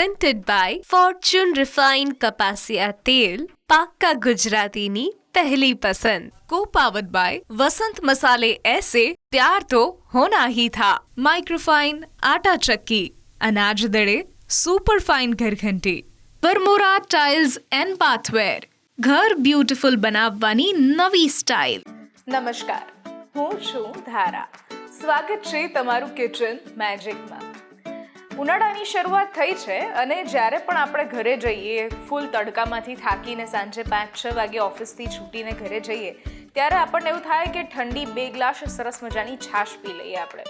presented by Fortune Refined કપાસિયા તેલ, પાક્કા ગુજરાતીની પહેલી પસંદ. Co-powered by वसंत मसाले ऐसे प्यार तो होना ही था. माइक्रोफाइन आटा चक्की, अनाज दड़े super fine घरघंटी. Varmora tiles and bathware, घर ब्यूटीफुल બનાવવાની નવી સ્ટાઇલ. નમસ્કાર, હું છું ધારા. સ્વાગત છે તમારું કિચન મેજિકમાં. ઉનાળાની શરૂઆત થઈ છે અને જ્યારે પણ આપણે ઘરે જઈએ, ફૂલ તડકામાંથી થાકીને સાંજે 5-6 વાગે ઓફિસથી છૂટીને ઘરે જઈએ, ત્યારે આપણને એવું થાય કે ઠંડી 2 ગ્લાસ સરસ મજાની છાશ પી લઈએ. આપણે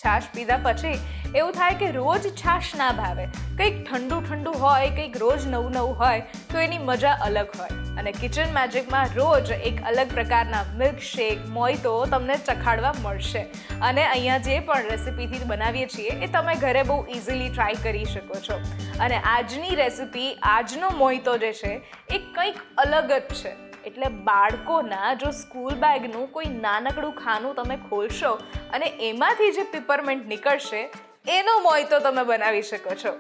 છાશ પીધા પછી એવું થાય કે રોજ છાશ ના ભાવે, કંઈક ઠંડુ ઠંડુ હોય, કંઈક રોજ નવું નવું હોય તો એની મજા અલગ હોય. અને કિચન મેજિકમાં રોજ એક અલગ પ્રકારના મિલ્કશેક, મોઈતો તમને ચખાડવા મળશે. અને અહીંયા જે પણ રેસિપીથી બનાવીએ છીએ એ તમે ઘરે બહુ ઇઝીલી ટ્રાય કરી શકો છો. અને આજની રેસિપી, આજનો મોઈતો જે છે એ કંઈક અલગ જ છે. એટલે બાળકોના જો સ્કૂલ બેગનું કોઈ નાનકડું ખાનું તમે ખોલશો અને એમાંથી જે પિપરમેન્ટ નીકળશે એનો મોઈતો તમે બનાવી શકો છો.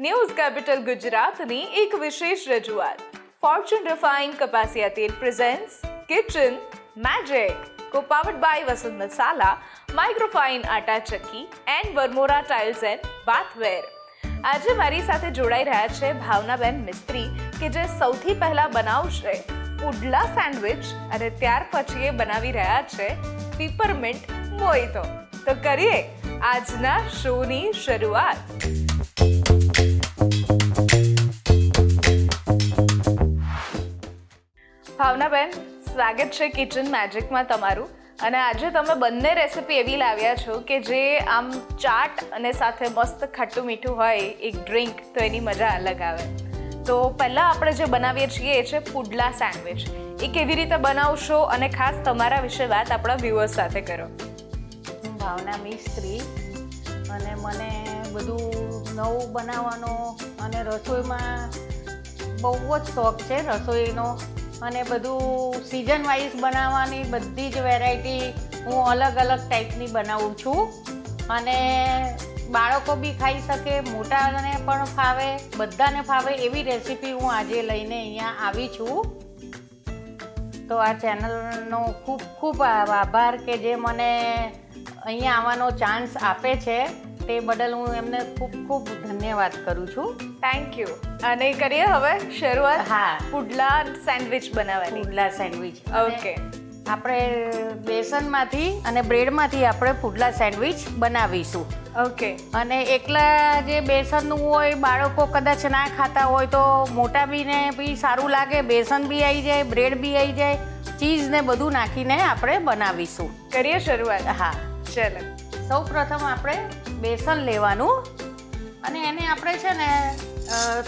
ન્યૂઝ કેપિટલ ગુજરાતની એક વિશેષ રજૂઆત ફોર્ચ્યુન રિફાઇન્ડ કપાસિયા તેલ presents kitchen magic, co-powered by Vasant Masala, microfine atta chakki and Varmora tiles and bathware. આજે મારી સાથે જોડાઈ રહ્યા છે ભાવનાબેન મિસ્ત્રી, કે જે સૌથી પહેલા બનાવશે પુડલા સેન્ડવિચ અને ત્યાર પછી એ બનાવી રહ્યા છે પીપરમિન્ટ મોઈતો. તો કરીએ આજના શોની શરૂઆત. ભાવનાબેન, સ્વાગત છે કિચન મેજિકમાં તમારું. અને આજે તમે બંને રેસિપી એવી લાવ્યા છો કે જે આમ ચાટ અને સાથે મસ્ત ખાટું મીઠું હોય એક ડ્રિંક, તો એની મજા અલગ આવે. તો પહેલાં આપણે જે બનાવીએ છીએ એ છે પુડલા સેન્ડવિચ. એ કેવી રીતે બનાવશો અને ખાસ તમારા વિશે વાત આપણા વ્યુઅર્સ સાથે કરો. હું ભાવના મિસ્ત્રી અને મને બધું નવું બનાવવાનો અને રસોઈમાં બહુ જ શોખ છે રસોઈનો. અને બધું સિઝન વાઇઝ બનાવવાની બધી જ વેરાયટી હું અલગ અલગ ટાઈપની બનાવું છું. અને બાળકો બી ખાઈ શકે, મોટાને પણ ફાવે, બધાને ફાવે એવી રેસીપી હું આજે લઈને અહીંયા આવી છું. તો આ ચેનલનો ખૂબ ખૂબ આભાર કે જે મને અહીંયા આવવાનો ચાન્સ આપે છે, તે બદલ હું એમને ખૂબ ખૂબ ધન્યવાદ કરું છું. Thank you. અને કરીએ હવે શરૂઆત. હા, પુડલા સેન્ડવિચ બનાવવાની. પુડલા સેન્ડવિચ. ઓકે. આપણે બેસનમાંથી અને બ્રેડમાંથી આપણે પુડલા સેન્ડવિચ બનાવીશું. ઓકે. અને એકલા જે બેસનનું હોય, બાળકો કદાચ ના ખાતા હોય તો મોટા બીને બી સારું લાગે. બેસન બી આવી જાય, બ્રેડ બી આવી જાય, ચીઝ ને બધું નાખીને આપણે બનાવીશું. કરીએ શરૂઆત. હા, ચલો. સૌ પ્રથમ આપણે બેસન લેવાનું અને એને આપણે છે ને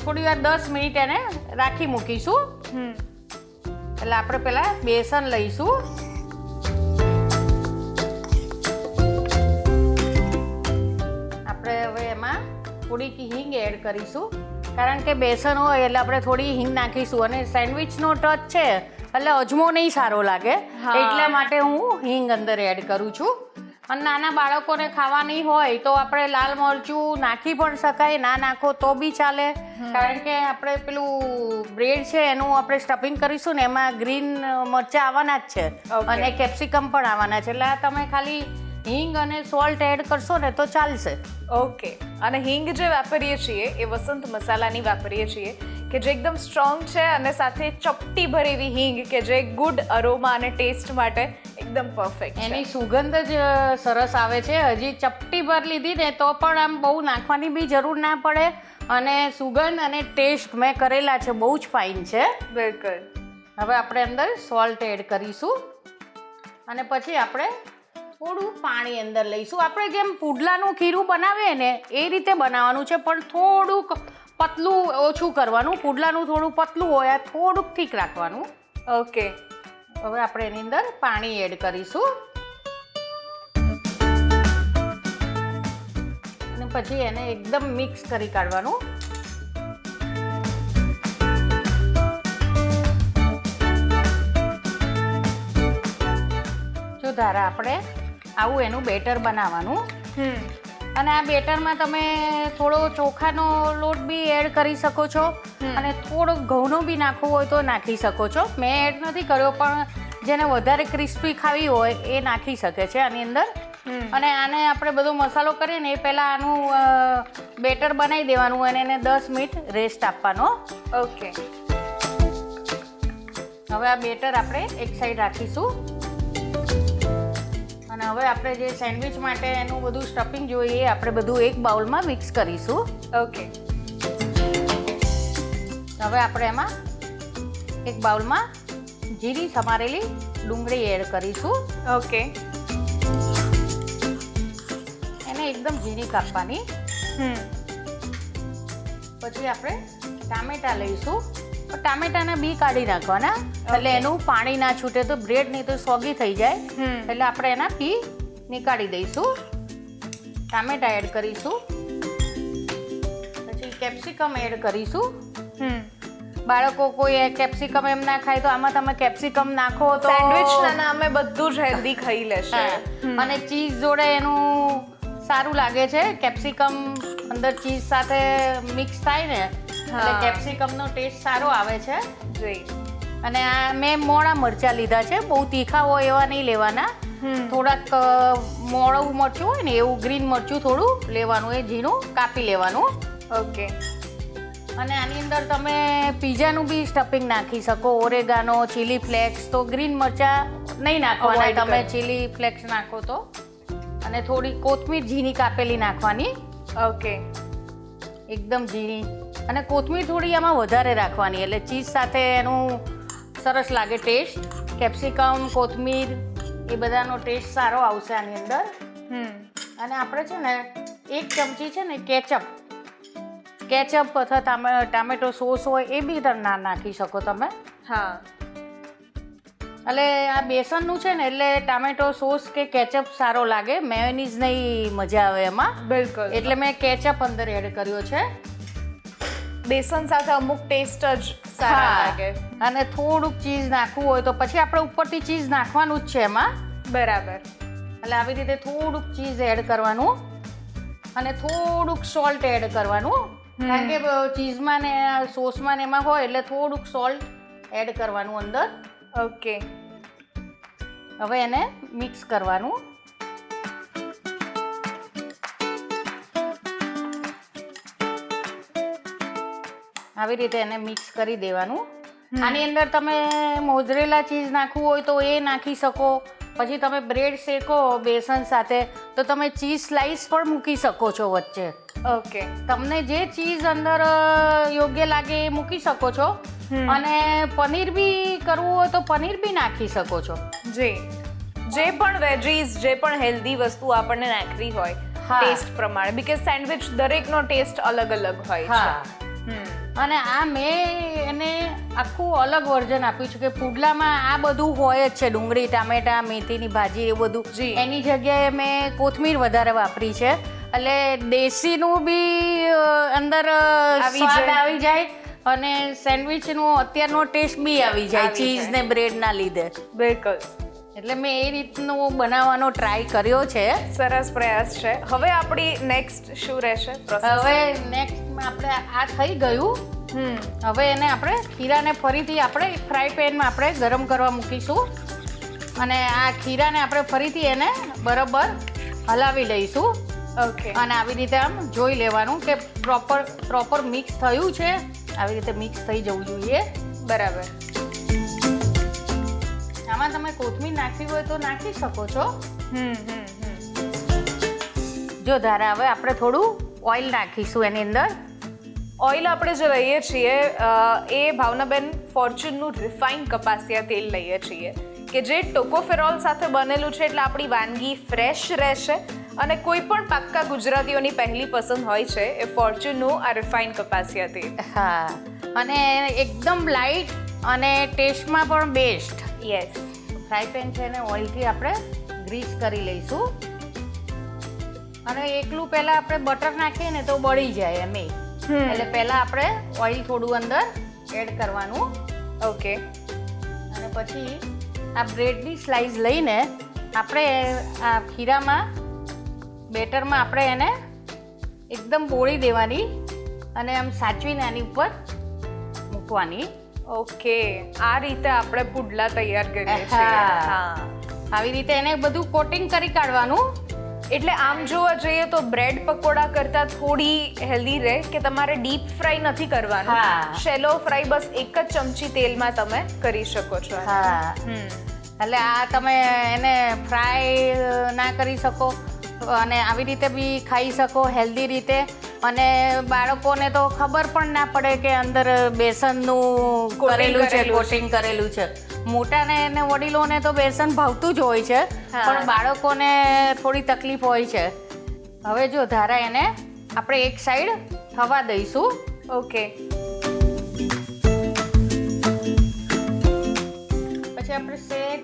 થોડી વાર 10 મિનિટ એને રાખી મૂકીશું. એટલે આપણે પહેલાં બેસન લઈશું. આપણે હવે એમાં થોડીક હિંગ એડ કરીશું, કારણ કે બેસન હોય એટલે આપણે થોડી હિંગ નાખીશું. અને સેન્ડવિચનો ટચ છે એટલે અજમો નહીં સારો લાગે, એટલા માટે હું હિંગ અંદર એડ કરું છું. અને નાના બાળકોને ખાવાની હોય તો આપણે લાલ મરચું નાખી પણ શકાય, ના નાખો તો બી ચાલે. કારણ કે આપણે પેલું બ્રેડ છે એનું આપણે સ્ટફિંગ કરીશું ને, એમાં ગ્રીન મરચાં આવવાના જ છે અને કેપ્સિકમ પણ આવવાના છે. એટલે તમે ખાલી હિંગ અને સોલ્ટ એડ કરશો ને તો ચાલશે. ઓકે. અને હિંગ જે વાપરીએ છીએ એ વસંત મસાલાની વાપરીએ છીએ, કે જે એકદમ સ્ટ્રોંગ છે અને સાથે ચપટી ભરી એવી હિંગ કે જે ગુડ અરોમા અને ટેસ્ટ માટે એકદમ પરફેક્ટ છે. એની સુગંધ જ સરસ આવે છે. હજી ચપટી ભર લીધી ને તો પણ આમ બહુ નાખવાની બી જરૂર ના પડે. અને સુગંધ અને ટેસ્ટ મેં કરેલા છે, બહુ જ ફાઇન છે. બિલકુલ. હવે આપણે અંદર સોલ્ટ એડ કરીશું અને પછી આપણે થોડું પાણી અંદર લઈશું. આપણે જેમ પુડલાનું ખીરું બનાવીએ ને એ રીતે બનાવવાનું છે, પણ થોડુંક પતલું ઓછું કરવાનું. પુડલાનું થોડું પતલું હોય, આ થોડુંક ઠીક રાખવાનું. ઓકે. હવે આપણે એની અંદર પાણી એડ કરીશું અને પછી એને એકદમ મિક્સ કરી કાઢવાનું. જો ધારા આપણે આવું એનું બેટર બનાવવાનું. અને આ બેટરમાં તમે થોડો ચોખાનો લોટ બી એડ કરી શકો છો અને થોડો ઘઉંનો બી નાખવો હોય તો નાખી શકો છો. મેં એડ નથી કર્યો, પણ જેને વધારે ક્રિસ્પી ખાવી હોય એ નાખી શકે છે આની અંદર. અને આને આપણે બધો મસાલો કરીએ ને એ પહેલાં આનું બેટર બનાવી દેવાનું અને એને 10 મિનિટ રેસ્ટ આપવાનો. ઓકે. હવે આ બેટર આપણે એક સાઈડ રાખીશું અને હવે આપણે જે સેન્ડવિચ માટે એનું બધું સ્ટફિંગ જોઈએ એ આપણે બધું એક બાઉલમાં મિક્સ કરીશું. ઓકે. હવે આપણે એમાં એક બાઉલમાં જીરી સમારેલી ડુંગળી એડ કરીશું. ઓકે. એને એકદમ ઝીણી કાપવાની. પછી આપણે ટામેટા લઈશું. ટામેટાના બી કાઢી નાખવાના એટલે એનું પાણી ના છૂટે તો બ્રેડ નહીં તો સોગી થઈ જાય. એટલે આપણે એના બી નીકાળી દઈશું. ટામેટા એડ કરીશું. પછી કેપ્સિકમ એડ કરીશું. બાળકો કોઈ કેપ્સિકમ એમ ના ખાય તો આમાં તમે કેપ્સિકમ નાખો તો સેન્ડવિચના નામે બધું જ હેલ્ધી ખાઈ લેશે. અને ચીઝ જોડે એનું સારું લાગે છે. કેપ્સિકમ અંદર ચીઝ સાથે મિક્સ થાય ને એટલે કેપ્સિકમનો ટેસ્ટ સારો આવે છે. જી. અને આ મેં મોળા મરચાં લીધા છે. બહુ તીખા હોય એવા નહીં લેવાના. થોડાક મોળું મરચું હોય ને એવું ગ્રીન મરચું થોડું લેવાનું, એ ઝીણું કાપી લેવાનું. ઓકે. અને આની અંદર તમે પીઝાનું બી સ્ટફિંગ નાખી શકો, ઓરેગાનો, ચીલી ફ્લેક્સ. તો ગ્રીન મરચાં નહીં નાખવાના, તમે ચીલી ફ્લેક્સ નાખો તો. અને થોડી કોથમીર ઝીણી કાપેલી નાખવાની. ઓકે. એકદમ ઝીણી. અને કોથમીર થોડી આમાં વધારે રાખવાની એટલે ચીઝ સાથે એનું સરસ લાગે ટેસ્ટ. કેપ્સિકમ, કોથમીર એ બધાનો ટેસ્ટ સારો આવશે આની અંદર. અને આપણે છે ને 1 ચમચી છે ને કેચઅપ અથવા ટામેટો સોસ હોય એ બી તમે નાખી શકો તમે. હા. એટલે આ બેસનનું છે ને એટલે ટામેટો સોસ કે કેચઅપ સારો લાગે, મેયોનીઝ નહીં મજા આવે એમાં. બિલકુલ. એટલે મેં કેચઅપ અંદર એડ કર્યો છે. બેસન સાથે અમુક ટેસ્ટ જ સારા લાગે. અને થોડુંક ચીઝ નાખવું હોય તો પછી આપણે ઉપરથી ચીઝ નાખવાનું જ છે એમાં. બરાબર. એટલે આવી રીતે થોડુંક ચીઝ એડ કરવાનું અને થોડુંક સોલ્ટ એડ કરવાનું. કારણ કે ચીઝમાં ને સોસમાં ને એમાં હોય એટલે થોડુંક સોલ્ટ એડ કરવાનું અંદર. ઓકે. હવે એને મિક્સ કરવાનું. આવી રીતે એને મિક્સ કરી દેવાનું. આની અંદર તમે મોઝરેલા ચીઝ નાખવું હોય તો એ નાખી શકો. પછી તમે બ્રેડ શેકો બેસન સાથે તો તમે ચીઝ સ્લાઈસ પણ મૂકી શકો છો વચ્ચે. ઓકે. તમને જે ચીઝ અંદર યોગ્ય લાગે એ મૂકી શકો છો. અને પનીર બી કરવું હોય તો પનીર બી નાખી શકો છો. જી. જે પણ વેજીસ, જે પણ હેલ્ધી વસ્તુ આપણને નાખવી હોય ટેસ્ટ પ્રમાણે, બીકોઝ સેન્ડવિચ દરેકનો ટેસ્ટ અલગ અલગ હોય છે. અને આ મેં એને આખું અલગ વર્ઝન આપ્યું છે કે પુડલામાં આ બધું હોય જ છે, ડુંગળી, ટામેટા, મેથીની ભાજી એ બધું. એની જગ્યાએ મેં કોથમીર વધારે વાપરી છે એટલે દેશીનું બી અંદર સ્વાદ આવી જાય અને સેન્ડવિચનો અત્યારનો ટેસ્ટ બી આવી જાય ચીઝ ને બ્રેડના લીધે. બિલકુલ. એટલે મેં એ રીતનું બનાવવાનો ટ્રાય કર્યો છે. સરસ પ્રયાસ છે. હવે આપણી નેક્સ્ટ શું રહેશે પ્રોસેસ? હવે નેક્સ્ટમાં આપણે આ થઈ ગયું. હવે એને આપણે ખીરાને ફરીથી આપણે ફ્રાય પેનમાં આપણે ગરમ કરવા મૂકીશું અને આ ખીરાને આપણે ફરીથી એને બરાબર હલાવી લઈશું. ઓકે. અને આવી રીતે આમ જોઈ લેવાનું કે પ્રોપર મિક્સ થયું છે. આવી રીતે મિક્સ થઈ જવું જોઈએ. બરાબર. આમાં તમે કોથમીર નાખવી હોય તો નાખી શકો છો. જો ધારા હવે આપણે થોડું ઓઇલ નાખીશું એની અંદર. ઓઇલ આપણે જે લઈએ છીએ એ ભાવનાબેન ફોર્ચ્યુનનું રિફાઇન્ડ કપાસિયા તેલ લઈએ છીએ કે જે ટોકોફેરોલ સાથે બનેલું છે એટલે આપણી વાનગી ફ્રેશ રહેશે. અને કોઈ પણ પાક્કા ગુજરાતીઓની પહેલી પસંદ હોય છે એ ફોર્ચ્યુનનું આ રિફાઇન્ડ કપાસિયા તેલ. હા. અને એકદમ લાઇટ અને ટેસ્ટમાં પણ બેસ્ટ. યસ. ફ્રાય પેન છે ને ઓઇલથી આપણે ગ્રીસ કરી લઈશું. અને એકલું પહેલાં આપણે બટર નાખીએ ને તો બળી જાય એમ. એટલે પહેલાં આપણે ઓઇલ થોડું અંદર એડ કરવાનું. ઓકે. અને પછી આ બ્રેડની સ્લાઇસ લઈને આપણે આ ખીરામાં બેટરમાં આપણે એને એકદમ બોળી દેવાની અને આમ સાચવીને આની ઉપર મૂકવાની. ઓકે, આ રીતે આપણે પુડલા તૈયાર કરીએ છીએ. હા. આવી રીતે એને બધું કોટિંગ કરી કાઢવાનું. એટલે આમ જોવા જઈએ તો બ્રેડ પકોડા કરતા થોડી હેલ્ધી રહે કે તમારે ડીપ ફ્રાય નથી કરવાનું. હા. શેલો ફ્રાય બસ એક જ ચમચી તેલમાં તમે કરી શકો છો. હા, એટલે આ તમે એને ફ્રાય ના કરી શકો અને આવી રીતે બી ખાઈ શકો હેલ્ધી રીતે. અને બાળકોને તો ખબર પણ ના પડે કે અંદર બેસનનું કરેલું છે, કોટિંગ કરેલું છે. મોટાને અને વડીલોને તો બેસન ભાવતું જ હોય છે, પણ બાળકોને થોડી તકલીફ હોય છે. હવે જો ધારા એને આપણે એક સાઈડ થવા દઈશું. ઓકે, પછી આપણે સહેજ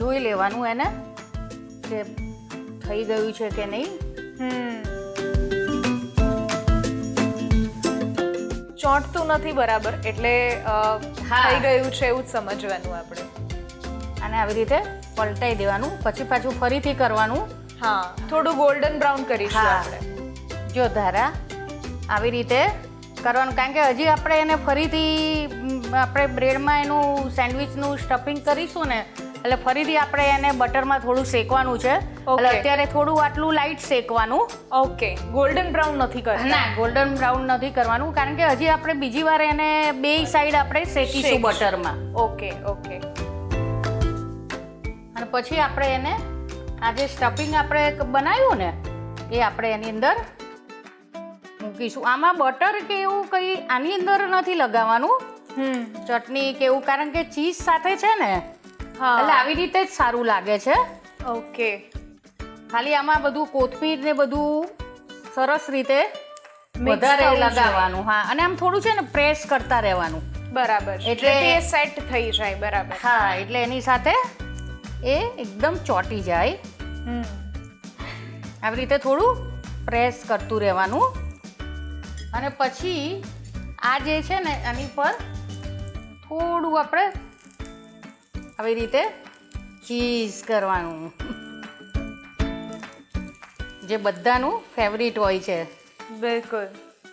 જોઈ લેવાનું એને કે થઈ ગયું છે કે નહીં. ચોંટતું નથી બરાબર, એટલે થઈ ગયું છે એવું જ સમજવાનું આપણે. અને આવી રીતે પલટાઈ દેવાનું. પછી પાછું ફરીથી કરવાનું. હા, થોડું ગોલ્ડન બ્રાઉન કરીશું હા. આપણે. જો ધારા આવી રીતે કરવાનું, કારણ કે હજી આપણે એને ફરીથી આપણે બ્રેડમાં એનું સેન્ડવિચનું સ્ટફિંગ કરીશું ને, એટલે ફરીથી આપણે એને બટરમાં થોડું શેકવાનું છે. એટલે અત્યારે થોડું આટલું લાઈટ શેકવાનું. ઓકે, ગોલ્ડન બ્રાઉન નથી કરતા. ના, ગોલ્ડન બ્રાઉન નથી કરવાનું, કારણ કે હજી આપણે બીજી વાર એને બે સાઈડ આપણે શેકીશું બટરમાં. Okay okay. અને પછી આપણે એને આ જે સ્ટફિંગ આપણે બનાવ્યું ને એ આપણે એની અંદર મૂકીશું. આમાં બટર કે એવું કંઈ આની અંદર નથી લગાવવાનું, ચટણી કે એવું, કારણ કે ચીઝ સાથે છે ને, એટલે આવી રીતે જ સારું લાગે છે. ઓકે, ખાલી આમાં બધું કોથમીર ને બધું સરસ રીતે વધારે લગાવવાનું. હા, અને આમ થોડું છે ને પ્રેસ કરતા રહેવાનું. બરાબર, એટલે તે સેટ થઈ જાય. બરાબર. હા, એટલે એની સાથે એ એકદમ ચોંટી જાય. આવી રીતે થોડું પ્રેસ કરતું રહેવાનું. અને પછી આ જે છે ને આની પર થોડું આપણે આવી રીતે ચીઝ કરવાનું, જે બધાનું ફેવરિટ હોય છે. બિલકુલ.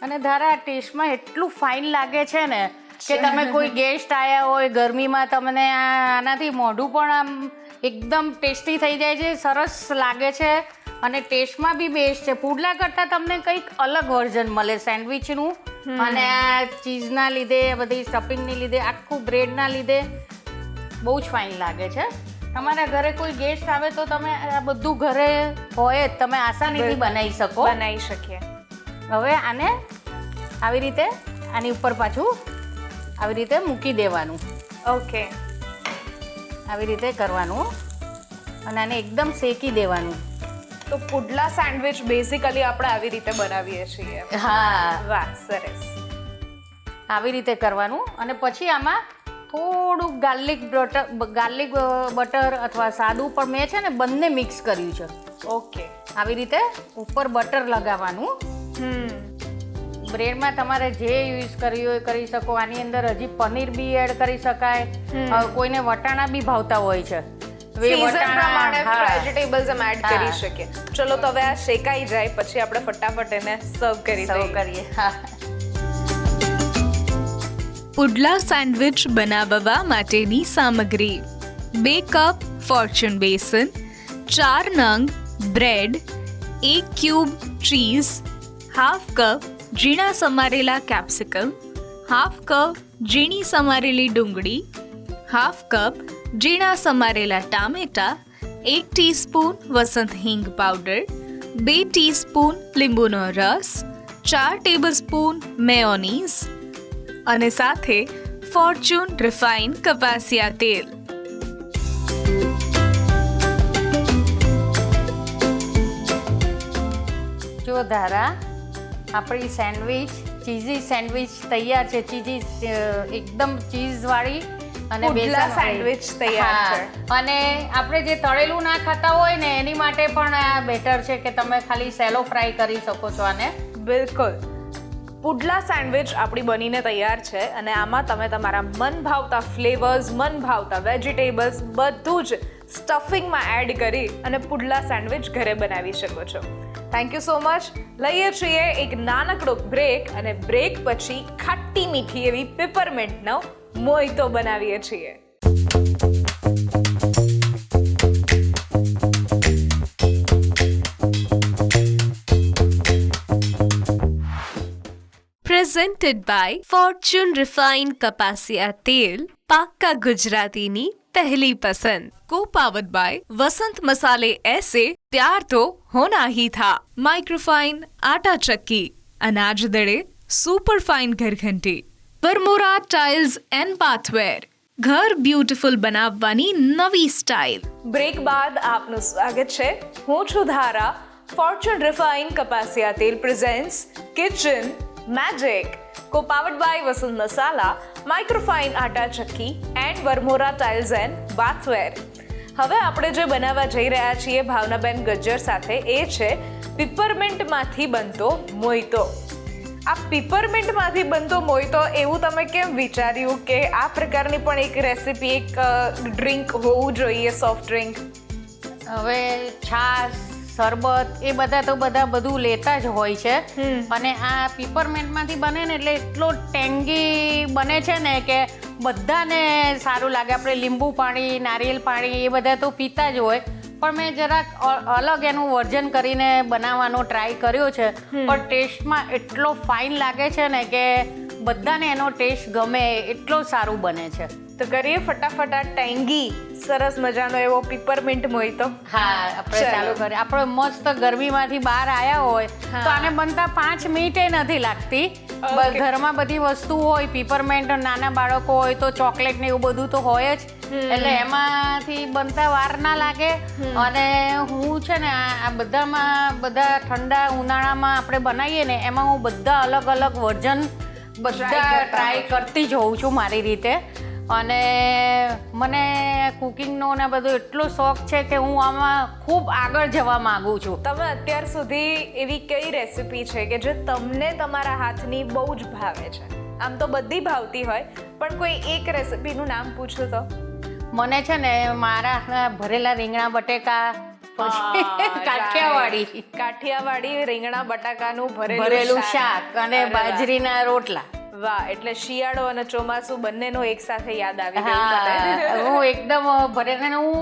અને ધારા ટેસ્ટમાં એટલું ફાઇન લાગે છે ને કે તમે કોઈ ગેસ્ટ આવ્યા હોય ગરમીમાં, તમને આનાથી મોઢું પણ આમ એકદમ ટેસ્ટી થઈ જાય છે, સરસ લાગે છે અને ટેસ્ટમાં બી બેસ્ટ છે. પુડલા કરતાં તમને કંઈક અલગ વર્ઝન મળે સેન્ડવિચનું. અને આ ચીઝના લીધે, બધી સ્ટફિંગની લીધે, આખું બ્રેડના લીધે બહુ જ ફાઇન લાગે છે. તમારા ઘરે કોઈ ગેસ્ટ આવે તો તમે આ બધું ઘરે હોય જ તમે આસાનીથી બનાવી શકો. બનાવી શકીએ. હવે આને આવી રીતે આની ઉપર પાછું આવી રીતે મૂકી દેવાનું. ઓકે, આવી રીતે કરવાનું અને આને એકદમ શેકી દેવાનું. તો પુડલા સેન્ડવિચ બેઝિકલી આપણે આવી રીતે બનાવીએ છીએ. હા, વાહ, સરસ. આવી રીતે કરવાનું. અને પછી આમાં થોડું ગાર્લિક બટર અથવા સાદું પણ મેં છે ને બંને મિક્સ કર્યું છે. ઓકે, આવી રીતે ઉપર બટર લગાવવાનું. બ્રેડમાં તમારે જે યુઝ કરવી હોય કરી શકો. આની અંદર હજી પનીર બી એડ કરી શકાય. કોઈને વટાણા બી ભાવતા હોય છે, સીઝન પ્રમાણે વેજીટેબલ્સ એમ એડ કરી શકીએ. ચલો, તો હવે આ શેકાઈ જાય પછી આપણે ફટાફટ એને સર્વ કરી કરીએ. હા, પુડલા સેન્ડવિચ બનાવવા માટેની સામગ્રી: 2 કપ ફોર્ચ્યુન બેસન, 4 નંગ bread, 1 cube cheese, half cup ઝીણા સમારેલા કેપ્સિકમ, હાફ કપ ઝીણી સમારેલી ડુંગળી, હાફ કપ ઝીણા સમારેલા ટામેટા, 1 ટીસ્પૂન વસંત હિંગ પાવડર, 2 ટીસ્પૂન લીંબુનો રસ, 4 ટેબલસ્પૂન મેયોનીઝ અને સાથે ફોર્ચ્યુન રિફાઇન્ડ કપાસિયા તેલ. જો ધારા આપણી સેન્ડવિચ, ચીઝી સેન્ડવિચ તૈયાર છે. ચીઝી એકદમ ચીઝવાળી અને પુડલા સેન્ડવિચ તૈયાર છે. અને આપણે જે તળેલું ના ખાતા હોય ને એની માટે પણ આ બેટર છે કે તમે ખાલી સેલો ફ્રાય કરી શકો છો આને. બિલકુલ. પુડલા સેન્ડવિચ આપણી બનીને તૈયાર છે અને આમાં તમે તમારા મન ભાવતા ફ્લેવર્સ, મન ભાવતા વેજીટેબલ્સ બધું જ સ્ટફિંગમાં એડ કરી અને પુડલા સેન્ડવિચ ઘરે બનાવી શકો છો. Thank you so much. લઈએ છીએ એક નાનકડો બ્રેક અને બ્રેક પછી ખાટી મીઠી એવી પેપરમેન્ટનો મોઈતો બનાવીએ છીએ. Presented by Fortune Refined કપાસિયા તેલ, પાક્કા ગુજરાતીની પહેલી પસંદ. Co-powered by वसंत मसाले ऐसे प्यार तो होना ही था. माइक्रोफाइन आटा चक्की, अनाज दड़े सुपर फाइन घरघंटी, वरमोरा टाइल्स एंड बाथवेर, घर ब्यूटीफुल બનાવવાની નવી સ્ટાઇલ. બ્રેક બાદ આપનું સ્વાગત છે. હું છું ધારા. ફોર્ચ્યુન રિફાઇન કપાસિયા તેલ presents kitchen magic, co-powered by Vasant Masala, microfine atta chakki and Varmora tiles and bathware. હવે આપણે જે બનાવવા જઈ રહ્યા છીએ ભાવનાબેન ગજ્જર સાથે એ છે પીપરમિન્ટમાંથી બનતો મોઈતો. આ પીપરમિન્ટમાંથી બનતો મોઈતો એવું તમે કેમ વિચાર્યું કે આ પ્રકારની પણ એક રેસિપી, એક ડ્રિંક હોવું જોઈએ, સોફ્ટ ડ્રિંક? હવે છાશ, શરબત એ બધા તો બધું લેતા જ હોય છે, અને આ પીપરમેન્ટમાંથી બને ને એટલે એટલો ટેંગી બને છે ને કે બધાને સારું લાગે. આપણે લીંબુ પાણી, નારિયેલ પાણી એ બધા તો પીતા જ હોય, પણ મેં જરાક અલગ એનું વર્જન કરીને બનાવવાનો ટ્રાય કર્યો છે, પણ ટેસ્ટમાં એટલો ફાઇન લાગે છે ને કે બધાને એનો ટેસ્ટ ગમે, એટલો સારું બને છે. તો કરીએ ફટાફટ આ ટેંગી સરસ મજાનો એવો પીપરમિન્ટ મોઈતો. હા, આપણે ચાલુ કરીએ. આપણે મસ્ત ગરમીમાંથી બહાર આવ્યા હોય તો આને બનતા 5 મિનિટે નથી લાગતી. ઘરમાં બધી વસ્તુ હોય, પીપરમેન્ટ, નાના બાળકો હોય તો ચોકલેટ ને એવું બધું તો હોય જ, એટલે એમાંથી બનતા વાર ના લાગે. અને હું છે ને આ બધા ઠંડા ઉનાળામાં આપણે બનાવીએ ને એમાં હું બધા અલગ અલગ વર્ઝન બધા ટ્રાય કરતી જ હોઉં છું મારી રીતે. અને મને કુકિંગનો ને બધો એટલો શોખ છે કે હું આમાં ખૂબ આગળ જવા માંગુ છું. તમે અત્યાર સુધી એવી કઈ રેસિપી છે કે જે તમને તમારા હાથની બહુ જ ભાવે છે? આમ તો બધી ભાવતી હોય, પણ કોઈ એક રેસિપીનું નામ પૂછું તો? મને છે ને મારા ભરેલા રીંગણા બટેકા, પછી કાઠિયાવાડી રીંગણા બટાકાનું ભરેલું શાક અને બાજરીના રોટલા. વાહ, એટલે શિયાળો અને ચોમાસું બંનેનો એક સાથે યાદ આવી ગયું. હું એકદમ ભરેલા. હું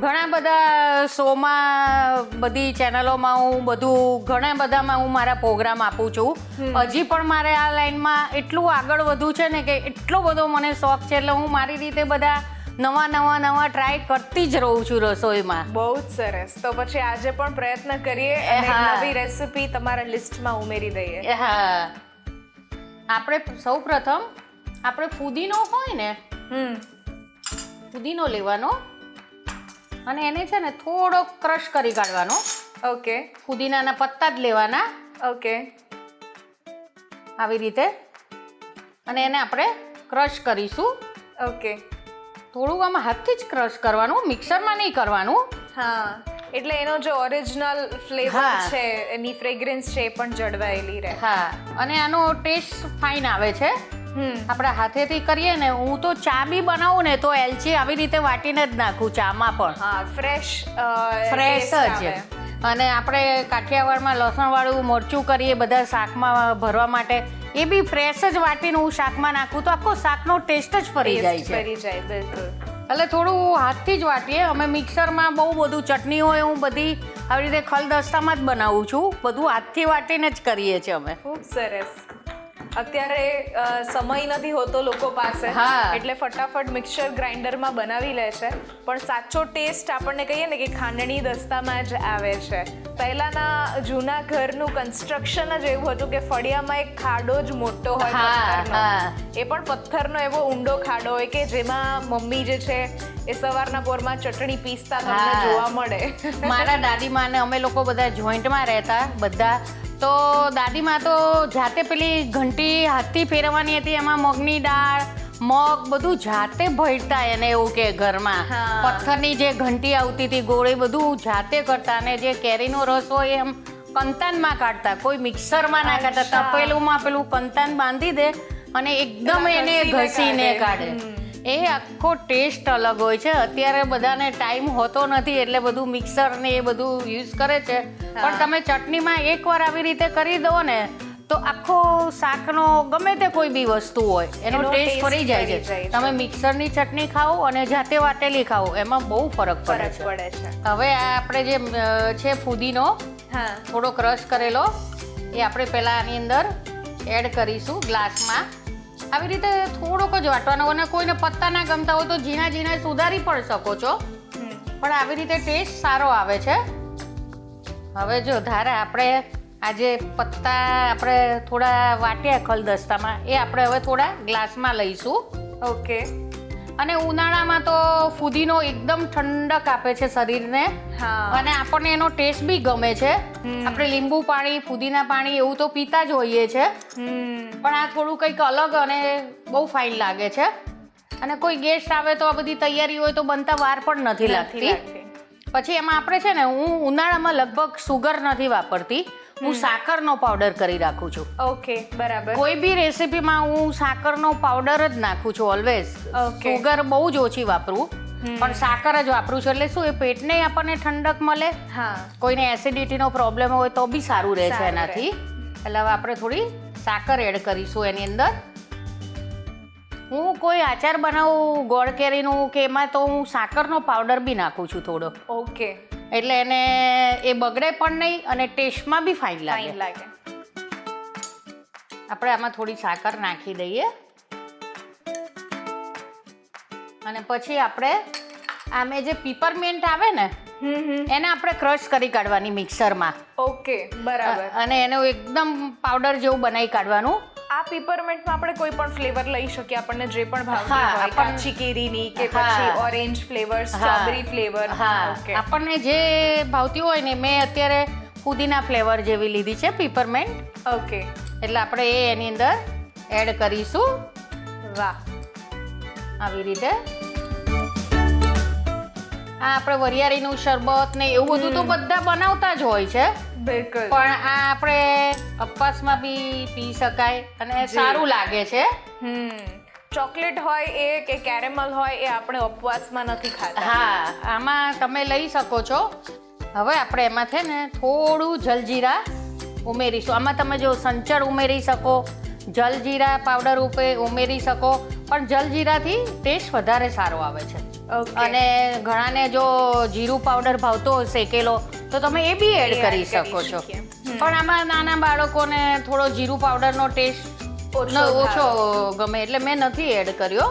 ઘણા બધા શોમાં, બધી ચેનલોમાં હું ઘણા બધામાં હું મારા પ્રોગ્રામ આપું છું. હજી પણ મારે આ લાઈનમાં એટલું આગળ વધવું છે ને કે એટલો બધો મને શોખ છે, એટલે હું મારી રીતે બધા નવા ટ્રાય કરતી જ રહું છું રસોઈમાં. બહુ જ સરસ. તો પછી આજે પણ પ્રયત્ન કરીએ અને નવી રેસિપી તમારા લિસ્ટમાં ઉમેરી દઈએ. હા, આપણે સૌ પ્રથમ આપણે ફુદીનો હોય ને, ફુદીનો લેવાનો અને એને છે ને થોડો ક્રશ કરી કાઢવાનો. ઓકે. ફુદીનાના પત્તા જ લેવાના. ઓકે. આવી રીતે, અને એને આપણે ક્રશ કરીશું. ઓકે. થોડું આમાં હાથથી જ ક્રશ કરવાનું, મિક્સરમાં નહીં કરવાનું. હા, એટલે એનો જે ઓરિજિનલ ફ્લેવર છે, એની ફ્રેગ્રન્સ છે એ પણ જળવાયેલી રહે. હા, અને આનો ટેસ્ટ ફાઇન આવે છે. આપણા હાથેથી કરીએ ને, હું તો ચા બી બનાવું ને તો એલચી આવી રીતે વાટીને જ નાખું ચામાં પણ. હા, ફ્રેશ જ. અને આપણે કાઠિયાવાડમાં લસણવાળું મરચું કરીએ બધા શાકમાં ભરવા માટે, એ બી ફ્રેશ જ વાટીને હું શાકમાં નાખું તો આખો શાકનો ટેસ્ટ જ ફરી જાય છે. ફરી જાય, બિલકુલ. એટલે થોડું હાથથી જ વાટીએ. અમે મિક્સરમાં બહુ બધું ચટણી હોય, હું બધી આવી રીતે ખલદસ્તામાં જ બનાવું છું. બધું હાથથી વાટીને જ કરીએ છીએ અમે. ખૂબ સરસ. અત્યારે સમય નથી હોતો લોકો પાસે, એટલે ફટાફટ મિક્સર ગ્રાઇન્ડરમાં બનાવી લે છે, પણ સાચો ટેસ્ટ આપણને કહીએ ને કે ખાંડણી દસ્તામાં જ આવે છે. પહેલાના જૂના ઘરનું કન્સ્ટ્રક્શન જ એવું હતું કે ફળિયામાં એક ખાડો જ મોટો હોય પથ્થરનો, એ પણ પથ્થરનો એવો ઊંડો ખાડો હોય કે જેમાં મમ્મી જે છે એ સવારના પોરમાં ચટણી પીસતા તમને જોવા મળે. મારા દાદીમાં ને અમે લોકો બધા જોઈન્ટમાં રહેતા બધા, તો દાદીમાં તો જાતે પેલી ઘંટી હાથથી ફેરવવાની હતી, એમાં મગની દાળ, મગ બધું જાતે ભરતા. એને એવું કે ઘરમાં પથ્થરની જે ઘંટી આવતી હતી ગોળે બધું જાતે કરતા, અને જે કેરીનો રસ હોય એમ કંતાનમાં કાઢતા, કોઈ મિક્સરમાં ના કાઢતા. તપેલુંમાં પેલું કંતાન બાંધી દે અને એકદમ એને ઘસીને કાઢે. એ આખો ટેસ્ટ અલગ હોય છે. અત્યારે બધાને ટાઈમ હોતો નથી એટલે બધું મિક્સર ને એ બધું યુઝ કરે છે, પણ તમે ચટણીમાં એકવાર આવી રીતે કરી દો ને તો આખો શાકનો ગમે તે કોઈ બી વસ્તુ હોય એનો ટેસ્ટ ફરી જાય છે. તમે મિક્સરની ચટણી ખાઓ અને જાતે વાટેલી ખાઓ એમાં બહુ ફરક પડે છે. હવે આ આપણે જે છે ફુદીનો થોડો ક્રશ કરેલો એ આપણે પહેલાં આની અંદર એડ કરીશું ગ્લાસમાં. આવી રીતે થોડોક જ વાટવાનો, અને કોઈને પત્તા ના ગમતા હોય તો ઝીણા ઝીણા સુધારી પણ શકો છો, પણ આવી રીતે ટેસ્ટ સારો આવે છે. હવે જો ધારા આપણે આ જે પત્તા આપણે થોડા વાટ્યા ખલદસ્તામાં એ આપણે હવે થોડા ગ્લાસમાં લઈશું. ઓકે. અને ઉનાળામાં તો ફુદીનો એકદમ ઠંડક આપે છે શરીરને, અને આપણને એનો ટેસ્ટ બી ગમે છે. આપણે લીંબુ પાણી, ફુદીના પાણી એવું તો પીતા જ હોઈએ છે, પણ આ થોડું કંઈક અલગ અને બહુ ફાઇન લાગે છે. અને કોઈ ગેસ્ટ આવે તો આ બધી તૈયારી હોય તો બનતા વાર પણ નથી લાગતી. પછી એમાં આપણે છે ને, હું ઉનાળામાં લગભગ સુગર નથી વાપરતી, હું સાકરનો પાવડર કરી રાખું છું. ઓકે, બરાબર. કોઈ બી રેસીપીમાં હું સાકરનો પાવડર જ નાખું છું ઓલવેઝ. સુગર બહુ જ ઓછી વાપરું, પણ સાકર જ વાપરું છું. એટલે શું, એ પેટને આપણને ઠંડક મળે. કોઈને એસિડિટીનો પ્રોબ્લેમ હોય તો બી સારું રહે છે એનાથી. એટલે હવે આપણે થોડી સાકર એડ કરીશું એની અંદર. હું કોઈ આચાર બનાવું ગોળ કેરીનું કે એમાં તો હું સાકરનો પાવડર બી નાખું છું થોડો. ઓકે. એટલે એને એ બગડે પણ નહીં અને ટેસ્ટમાં બી ફાઇન લાગે. આપણે આમાં થોડી સાકર નાખી દઈએ અને પછી આપણે આમે જે પીપરમેન્ટ આવે ને એને આપણે ક્રશ કરી કાઢવાની મિક્સરમાં. ઓકે, બરાબર. અને એનો એકદમ પાવડર જેવું બનાવી કાઢવાનું. આ પીપરમેન્ટમાં આપણે કોઈ પણ ફ્લેવર લઈ શકીએ, આપણને જે પણ ભાવતી હોય, કાચી કેરીની કે પછી ઓરેન્જ ફ્લેવર, સ્ટ્રોબેરી ફ્લેવર. આપણને જે ભાવતી હોય ને. મેં અત્યારે ફુદીના ફ્લેવર જેવી લીધી છે પીપરમેન્ટ. ઓકે. એટલે આપણે એ એની અંદર એડ કરીશું. વાહ, આવી રીતે. આ આપણે વરિયાળીનું શરબત ને એવું બધું તો બધા બનાવતા જ હોય છે, બિલકુલ. પણ આ આપણે ઉપવાસમાં બી પી શકાય અને સારું લાગે છે. ચોકલેટ હોય એ કે કેરેમલ હોય એ આપણે ઉપવાસમાં નથી ખાતા. આમાં તમે લઈ શકો છો. હવે આપણે એમાં છે ને થોડું જલજીરા ઉમેરીશું. આમાં તમે જો સંચળ ઉમેરી શકો, જલજીરા પાવડર ઉમેરી શકો, પણ જલજીરાથી ટેસ્ટ વધારે સારો આવે છે. અને ઘણાને જો જીરું પાવડર ભાવતો હોય શેકેલો તો તમે એ બી એડ કરી શકો છો. પણ આમાં નાના બાળકોને થોડો જીરું પાવડરનો ટેસ્ટ ઓછો ગમે એટલે મેં નથી એડ કર્યો.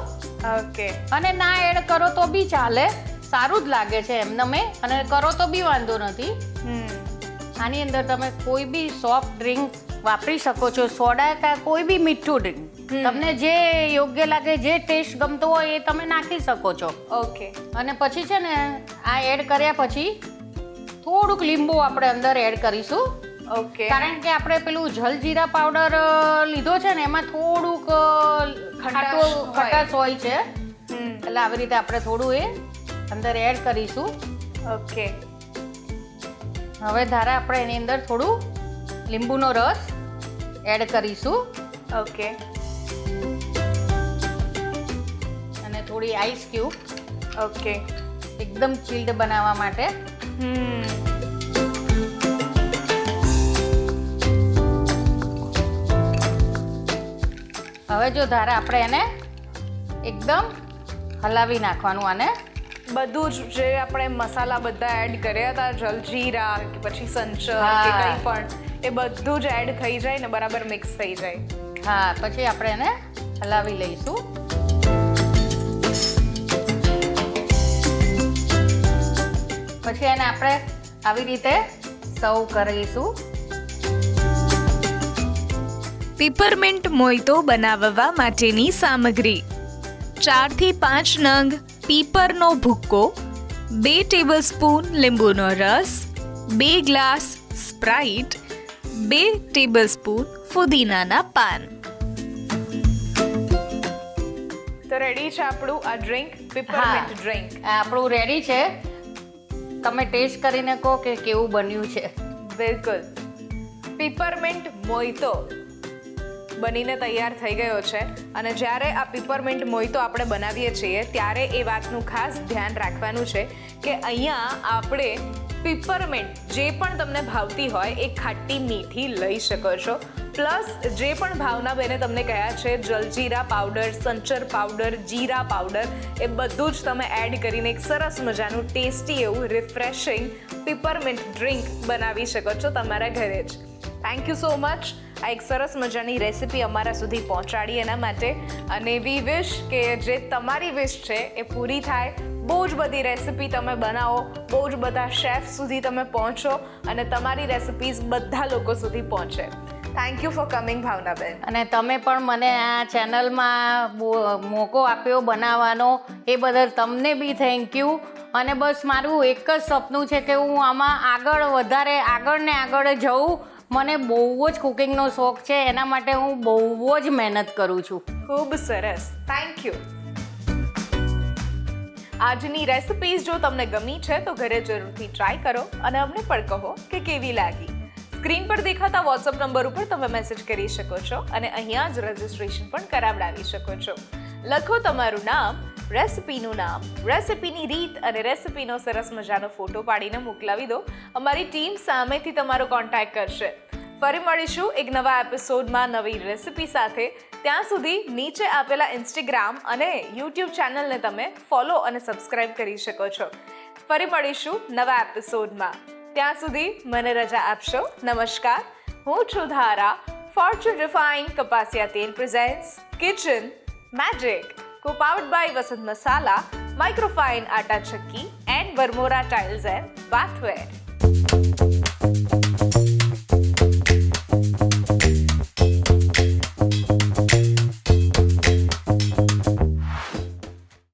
ઓકે. અને ના એડ કરો તો બી ચાલે, સારું જ લાગે છે એમને. અને કરો તો બી વાંધો નથી. આની અંદર તમે કોઈ બી સોફ્ટ ડ્રિંક વાપરી શકો છો, સોડા કે કોઈ બી મીઠું ડ્રિંક. તમને જે યોગ્ય લાગે, જે ટેસ્ટ ગમતો હોય એ તમે નાખી શકો છો. ઓકે. અને પછી છે ને આ એડ કર્યા પછી થોડુંક લીંબુ આપણે અંદર એડ કરીશું. ઓકે. કારણ કે આપણે પેલું જલજીરા પાવડર લીધો છે ને એમાં થોડુંક ખટાશ હોય છે, એટલે આવી રીતે આપણે થોડું એ અંદર એડ કરીશું. ઓકે. હવે ધારા આપણે એની અંદર થોડું લીંબુનો રસ એડ કરીશું. ઓકે. અને થોડી આઈસ ક્યુબ. ઓકે. એકદમ ચિલ્ડ બનાવવા માટે. હવે જો ધારા આપણે એને એકદમ હલાવી નાખવાનું. આને બધું જ જે આપણે મસાલા બધા એડ કર્યા હતા, જલજીરા કે પછી સંચળ કે કંઈ પણ, એ બધું જ એડ થઈ જાય ને બરાબર મિક્સ થઈ જાય. પછી આપણે એને હલાવી લઈશું. પછી એને આપણે આવી રીતે સર્વ કરીશું. પીપરમિન્ટ મોઈતો બનાવવા માટેની સામગ્રી: 4 થી 5 નંગ પીપરનો ભૂક્કો, 2 ટેબલસ્પૂન લીંબુનો રસ, 2 ગ્લાસ સ્પ્રાઇટ, 2 ટેબલસ્પૂન ફુદીનાના પાન. તો રેડી છે આપણું આ ડ્રિંક, પીપરમિન્ટ ડ્રિંક. આપણું રેડી છે. તમે ટેસ્ટ કરીને કહો કે કેવું બન્યું છે. બિલકુલ. પીપરમિન્ટ મોઈતો. બનીને તૈયાર થઈ ગયો છે અને જ્યારે આ પીપરમિન્ટ મોહિતો આપણે બનાવીએ છીએ ત્યારે એ વાતનું ખાસ ધ્યાન રાખવાનું છે કે અહીંયા આપણે પીપરમિન્ટ જે પણ તમને ભાવતી હોય એ ખાટી મીઠી લઈ શકો છો. પ્લસ જે પણ ભાવનાબેને તમને કહ્યા છે જલજીરા પાવડર, સંચર પાવડર, જીરા પાવડર એ બધું જ તમે એડ કરીને એક સરસ મજાનું ટેસ્ટી એવું રિફ્રેશિંગ પીપરમિન્ટ ડ્રિંક બનાવી શકો છો તમારા ઘરે જ. થેન્ક યુ સો મચ આ એક સરસ મજાની રેસિપી અમારા સુધી પહોંચાડી એના માટે. અને વી વિશ કે જે તમારી વિશ છે એ પૂરી થાય. બહુ જ બધી રેસિપી તમે બનાવો, બહુ જ બધા શેફ સુધી તમે પહોંચો અને તમારી રેસિપીઝ બધા લોકો સુધી પહોંચે. Thank you for coming Bhavnaben. અને તમે પણ મને આ ચેનલમાં મોકો આપ્યો બનાવવાનો એ બદલ તમને બી થેન્ક યુ. અને બસ મારું એક જ સપનું છે કે હું આમાં આગળ ને આગળ જઉં. મને બહુ જ કુકિંગનો શોખ છે, એના માટે હું બહુ જ મહેનત કરું છું. ખૂબ સરસ, થેન્ક યુ. આજની રેસિપીઝ જો તમને ગમી છે તો ઘરે જરૂરથી ટ્રાય કરો અને અમને પણ કહો કે કેવી લાગી. સ્ક્રીન પર દેખાતા વોટ્સઅપ નંબર ઉપર તમે મેસેજ કરી શકો છો અને અહીંયા જ રજિસ્ટ્રેશન પણ કરાવડાવી શકો છો. લખો તમારું નામ, રેસિપીનું નામ, રેસિપીની રીત અને રેસિપીનો સરસ મજાનો ફોટો પાડીને મોકલાવી દો. અમારી ટીમ સામેથી તમારો કોન્ટેક્ટ કરશે. ફરી મળીશું એક નવા એપિસોડમાં નવી રેસિપી સાથે. ત્યાં સુધી નીચે આપેલા ઇન્સ્ટાગ્રામ અને યુટ્યુબ ચેનલને તમે ફોલો અને સબસ્ક્રાઇબ કરી શકો છો. ફરી મળીશું નવા એપિસોડમાં. ત્યાં સુધી મને રજા આપશો. નમસ્કાર. હું છું ધારા. ફોર્ચ્યુન રિફાઇન્ડ કપાસિયા તેલ presents kitchen magic, co-powered by Vasant Masala, Microfine Atta Chakki and Varmora Tiles and Bathware.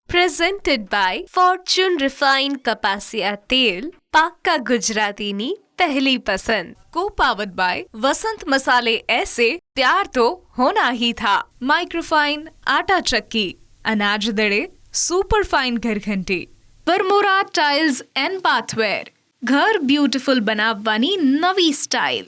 Presented by Fortune Refined Kapasia Tel, પાક્કા ગુજરાતીની પહેલી પસંદ. Co-powered by वसंत मसाले ऐसे प्यार तो होना ही था. माइक्रोफाइन आटा चक्की, अनाज दड़े सुपर फाइन घरघंटी. वरमोरा टाइल्स एंड बाथवेर, घर ब्यूटीफुल बनावવાની નવી સ્ટાઇલ.